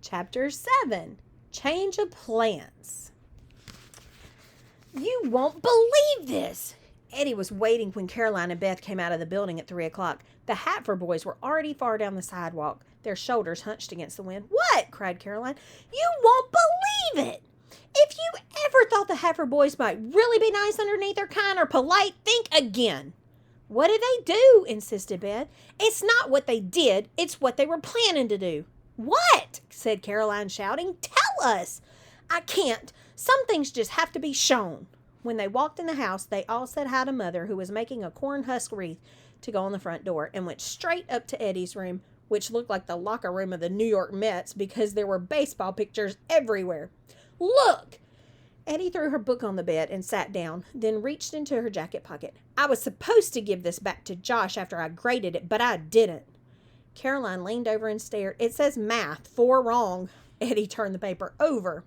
Chapter 7, Change of Plans. You won't believe this! Eddie was waiting when Caroline and Beth came out of the building at 3 o'clock. The Hatford boys were already far down the sidewalk, their shoulders hunched against the wind. "What?" cried Caroline. "You won't believe it! If you ever thought the Hatford boys might really be nice underneath or kind or polite, think again." "What did they do?" insisted Beth. "It's not what they did, it's what they were planning to do." "What?" said Caroline, shouting. "Tell us." "I can't. Some things just have to be shown." When they walked in the house, they all said hi to Mother, who was making a corn husk wreath to go on the front door, and went straight up to Eddie's room, which looked like the locker room of the New York Mets because there were baseball pictures everywhere. "Look!" Eddie threw her book on the bed and sat down, then reached into her jacket pocket. "I was supposed to give this back to Josh after I graded it, but I didn't." Caroline leaned over and stared. "It says math, 4 wrong." Eddie turned the paper over.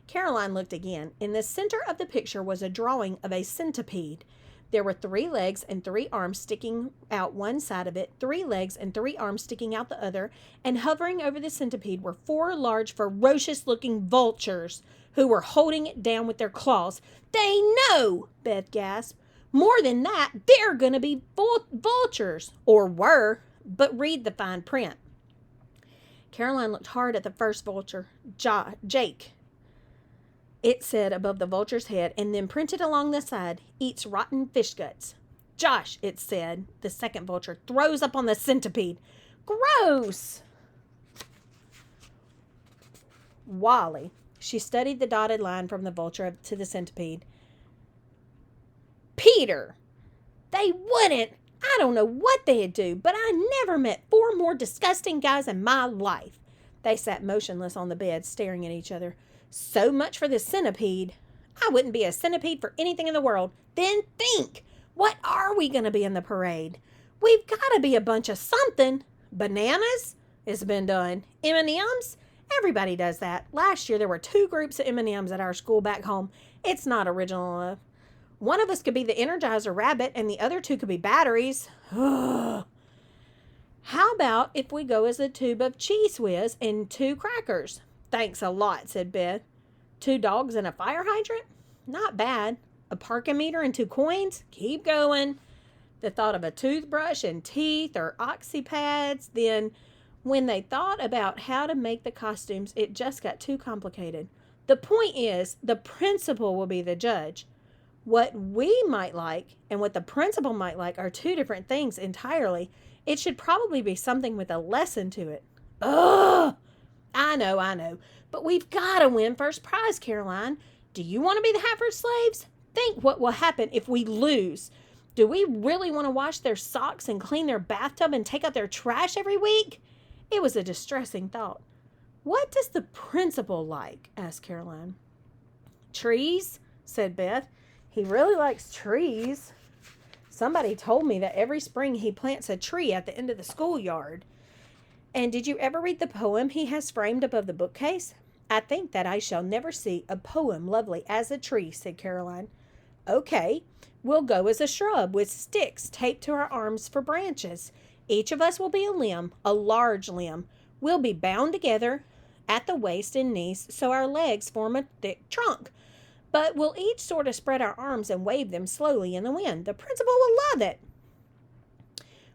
Caroline looked again. In the center of the picture was a drawing of a centipede. There were 3 legs and 3 arms sticking out one side of it, 3 legs and 3 arms sticking out the other, and hovering over the centipede were 4 large, ferocious-looking vultures who were holding it down with their claws. "They know!" Beth gasped. "More than that, they're going to be vultures, or were, but read the fine print." Caroline looked hard at the first vulture, Jake. It said above the vulture's head, and then printed along the side, "Eats rotten fish guts." "Josh," it said, the second vulture, "throws up on the centipede." "Gross!" Wally. She studied the dotted line from the vulture to the centipede. "Peter." "They wouldn't. I don't know what they'd do, but I never met 4 more disgusting guys in my life." They sat motionless on the bed, staring at each other. "So much for the centipede." "I wouldn't be a centipede for anything in the world." "Then think. What are we going to be in the parade?" "We've got to be a bunch of something." "Bananas?" "It's been done." "M&Ms?" "Everybody does that. Last year there were 2 groups of M&Ms at our school back home. It's not original enough." "One of us could be the Energizer Rabbit and the other 2 could be batteries." "How about if we go as a tube of Cheese Whiz and 2 crackers?" "Thanks a lot," said Beth. 2 dogs and a fire hydrant? Not bad. A parking meter and 2 coins? Keep going. The thought of a toothbrush and teeth or oxy pads. Then, when they thought about how to make the costumes, it just got too complicated. The point is, the principal will be the judge. What we might like and what the principal might like are 2 different things entirely. It should probably be something with a lesson to it. Ugh! I know. But we've got to win first prize, Caroline. Do you want to be the Hatford slaves? Think what will happen if we lose. Do we really want to wash their socks and clean their bathtub and take out their trash every week? It was a distressing thought. "What does the principal like?" asked Caroline. "Trees," said Beth. "He really likes trees. Somebody told me that every spring he plants a tree at the end of the schoolyard." "And did you ever read the poem he has framed above the bookcase?" "I think that I shall never see a poem lovely as a tree," said Caroline. "Okay, we'll go as a shrub with sticks taped to our arms for branches. Each of us will be a limb, a large limb. We'll be bound together at the waist and knees so our legs form a thick trunk. But we'll each sort of spread our arms and wave them slowly in the wind. The principal will love it."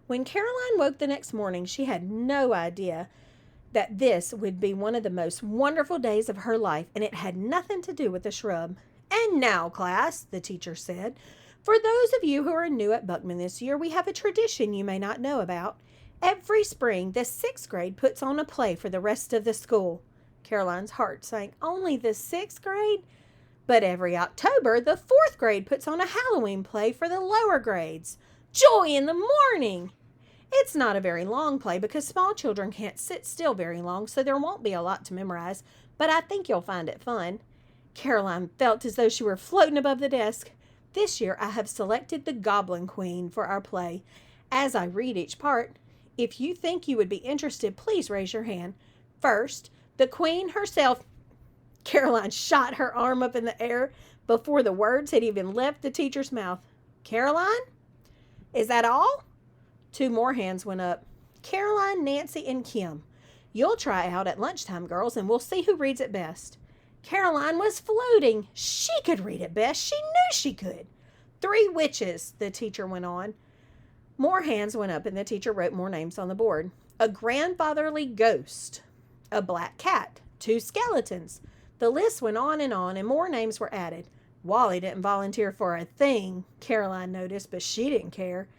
When Caroline woke the next morning, she had no idea that this would be one of the most wonderful days of her life, and it had nothing to do with the shrub. "And now, class," the teacher said, "for those of you who are new at Buckman this year, we have a tradition you may not know about. Every spring, the 6th grade puts on a play for the rest of the school." Caroline's heart sank. Only the 6th grade? "But every October, the 4th grade puts on a Halloween play for the lower grades. Joy in the morning! It's not a very long play because small children can't sit still very long, so there won't be a lot to memorize, but I think you'll find it fun." Caroline felt as though she were floating above the desk. "This year I have selected the Goblin Queen for our play. As I read each part, if you think you would be interested, please raise your hand. First, the Queen herself." Caroline shot her arm up in the air before the words had even left the teacher's mouth. "Caroline? Is that all?" 2 more hands went up. "Caroline, Nancy, and Kim. You'll try out at lunchtime, girls, and we'll see who reads it best." Caroline was floating. She could read it best. She knew she could. "3 witches," the teacher went on. More hands went up, and the teacher wrote more names on the board. "A grandfatherly ghost. A black cat. 2 skeletons." The list went on, and more names were added. Wally didn't volunteer for a thing, Caroline noticed, but she didn't care.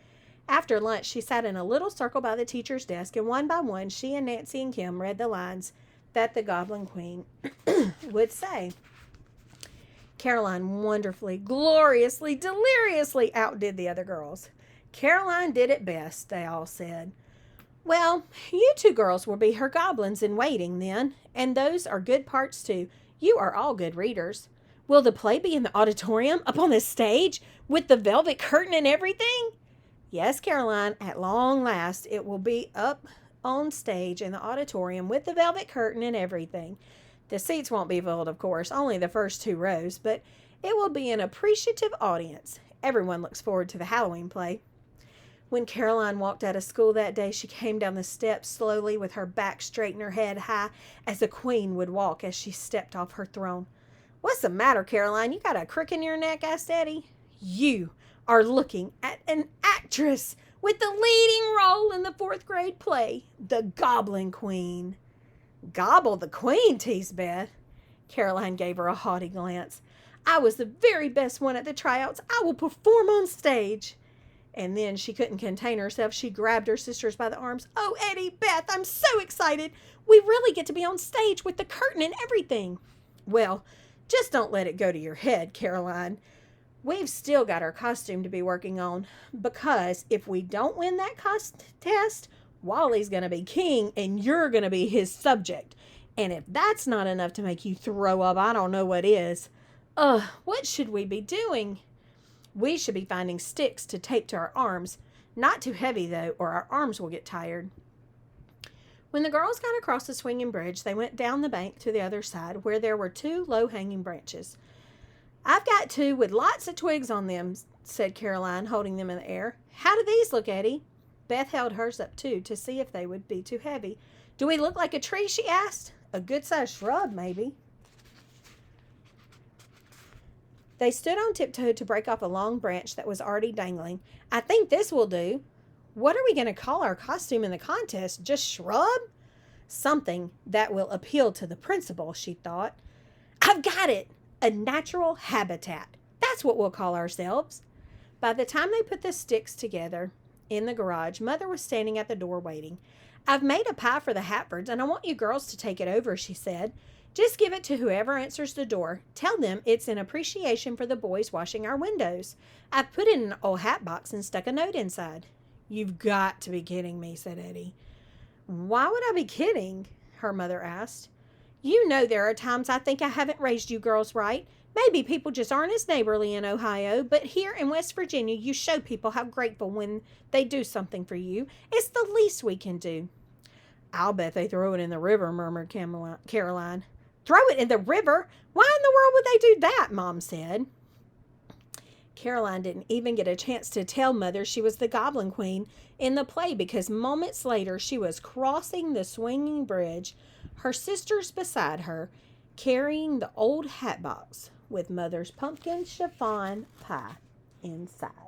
After lunch, she sat in a little circle by the teacher's desk, and one by one, she and Nancy and Kim read the lines that the Goblin Queen would say. Caroline wonderfully, gloriously, deliriously outdid the other girls. Caroline did it best, they all said. "Well, you 2 girls will be her goblins in waiting, then, and those are good parts, too. You are all good readers. Will the play be in the auditorium, up on the stage, with the velvet curtain and everything?" "Yes, Caroline, at long last it will be up on stage in the auditorium with the velvet curtain and everything. The seats won't be filled, of course, only the first 2 rows, but it will be an appreciative audience. Everyone looks forward to the Halloween play." When Caroline walked out of school that day, she came down the steps slowly with her back straight and her head high, as a queen would walk as she stepped off her throne. "What's the matter, Caroline? You got a crick in your neck?" asked Eddie. "You are looking at an actress with the leading role in the 4th grade play, The Goblin Queen." "Gobble the Queen," teased Beth. Caroline gave her a haughty glance. "I was the very best one at the tryouts. I will perform on stage." And then she couldn't contain herself. She grabbed her sisters by the arms. "Oh, Eddie, Beth, I'm so excited. We really get to be on stage with the curtain and everything." "Well, just don't let it go to your head, Caroline. We've still got our costume to be working on, because if we don't win that contest, Wally's going to be king and you're going to be his subject. And if that's not enough to make you throw up, I don't know what is. What should we be doing?" "We should be finding sticks to tape to our arms. Not too heavy, though, or our arms will get tired." When the girls got across the swinging bridge, they went down the bank to the other side, where there were 2 low-hanging branches. "I've got 2 with lots of twigs on them," said Caroline, holding them in the air. "How do these look, Eddie?" Beth held hers up, too, to see if they would be too heavy. "Do we look like a tree?" she asked. "A good-sized shrub, maybe." They stood on tiptoe to break off a long branch that was already dangling. "I think this will do." "What are we going to call our costume in the contest? Just shrub?" "Something that will appeal to the principal," she thought. "I've got it! A natural habitat. That's what we'll call ourselves." By the time they put the sticks together in the garage, Mother was standing at the door waiting. "I've made a pie for the Hatfords, and I want you girls to take it over," she said. "Just give it to whoever answers the door. Tell them it's in appreciation for the boys washing our windows. I've put it in an old hat box and stuck a note inside." "You've got to be kidding me," said Eddie. "Why would I be kidding?" her mother asked. "You know there are times I think I haven't raised you girls right. Maybe people just aren't as neighborly in Ohio, but here in West Virginia you show people how grateful when they do something for you. It's the least we can do." "I'll bet they throw it in the river," murmured Caroline. "Throw it in the river? Why in the world would they do that?" Mom said. Caroline didn't even get a chance to tell Mother she was the Goblin Queen in the play, because moments later she was crossing the swinging bridge, her sisters beside her, carrying the old hat box with Mother's pumpkin chiffon pie inside.